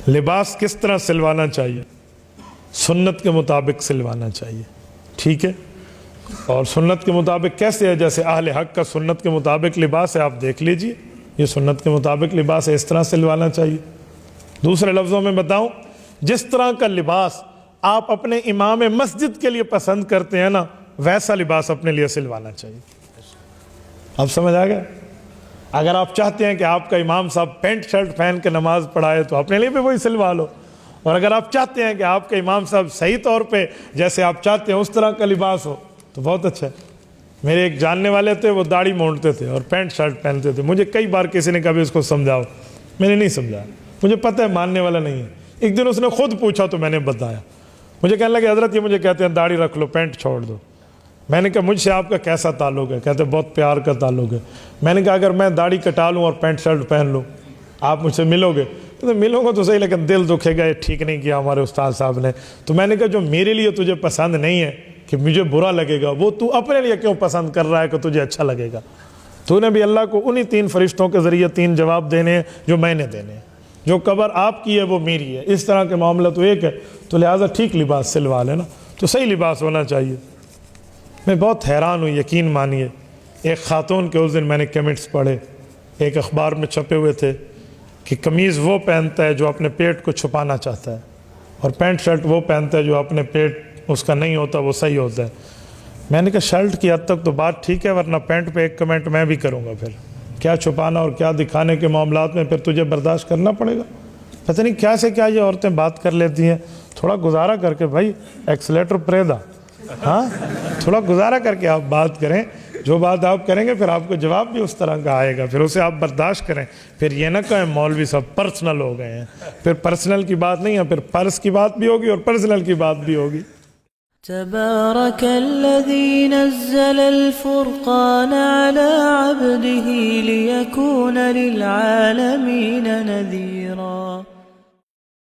لباس کس طرح سلوانا چاہیے؟ سنت کے مطابق سلوانا چاہیے، ٹھیک ہے؟ اور سنت کے مطابق کیسے ہے؟ جیسے اہل حق کا سنت کے مطابق لباس ہے، آپ دیکھ لیجئے، یہ سنت کے مطابق لباس ہے، اس طرح سلوانا چاہیے۔ دوسرے لفظوں میں بتاؤں، جس طرح کا لباس آپ اپنے امام مسجد کے لیے پسند کرتے ہیں نا، ویسا لباس اپنے لیے سلوانا چاہیے۔ اب سمجھ آ گیا؟ اگر آپ چاہتے ہیں کہ آپ کا امام صاحب پینٹ شرٹ پہن کے نماز پڑھائے تو اپنے لیے بھی وہی سلوا لو، اور اگر آپ چاہتے ہیں کہ آپ کے امام صاحب صحیح طور پہ جیسے آپ چاہتے ہیں اس طرح کا لباس ہو تو بہت اچھا ہے۔ میرے ایک جاننے والے تھے، وہ داڑھی مونڈتے تھے اور پینٹ شرٹ پہنتے تھے۔ مجھے کئی بار کسی نے کہا بھی اس کو سمجھاؤ، میں نے نہیں سمجھایا، مجھے پتہ ہے ماننے والا نہیں ہے۔ ایک دن اس نے خود پوچھا تو میں نے بتایا، مجھے کہنے لگے حضرت یہ مجھے کہتے ہیں داڑھی رکھ لو، پینٹ چھوڑ دو۔ میں نے کہا مجھ سے آپ کا کیسا تعلق ہے؟ کہتے بہت پیار کا تعلق ہے۔ میں نے کہا اگر میں داڑھی کٹا لوں اور پینٹ شرٹ پہن لوں آپ مجھ سے ملو گے؟ کہتے ملوں گا تو صحیح، لیکن دل دکھے گا، یہ ٹھیک نہیں کیا ہمارے استاد صاحب نے۔ تو میں نے کہا جو میرے لیے تجھے پسند نہیں ہے کہ مجھے برا لگے گا، وہ تو اپنے لیے کیوں پسند کر رہا ہے کہ تجھے اچھا لگے گا؟ تو نے بھی اللہ کو انہی 3 فرشتوں کے ذریعے 3 جواب دینے ہیں جو میں نے دینے ہیں۔ جو قبر آپ کی ہے وہ میری ہے، اس طرح کے معاملہ تو ایک ہے، تو لہٰذا ٹھیک لباس سلوا لینا، تو صحیح لباس ہونا چاہیے۔ میں بہت حیران ہوں، یقین مانیے، ایک خاتون کے اس دن میں نے کمنٹس پڑھے، ایک اخبار میں چھپے ہوئے تھے کہ قمیض وہ پہنتا ہے جو اپنے پیٹ کو چھپانا چاہتا ہے، اور پینٹ شرٹ وہ پہنتا ہے جو اپنے پیٹ اس کا نہیں ہوتا، وہ صحیح ہوتا ہے۔ میں نے کہا شرٹ کی حد تک تو بات ٹھیک ہے، ورنہ پینٹ پہ ایک کمنٹ میں بھی کروں گا، پھر کیا چھپانا اور کیا دکھانے کے معاملات میں پھر تجھے برداشت کرنا پڑے گا۔ پتہ نہیں کیا سے کیا یہ عورتیں بات کر لیتی ہیں۔ تھوڑا گزارا کر کے بھائی، ایکسلیٹر پریدا، ہاں تھوڑا گزارا کر کے آپ بات کریں، جو بات آپ کریں گے پھر آپ کو جواب بھی اس طرح کا آئے گا، پھر اسے آپ برداشت کریں۔ پھر یہ نہ کہیں مولوی صاحب پرسنل ہو گئے ہیں، پھر پرسنل کی بات نہیں ہے، پھر پرس کی بات بھی ہوگی اور پرسنل کی بات بھی ہوگی۔ تبارك الذي نزل الفرقان على عبده ليكون للعالمين نذيرا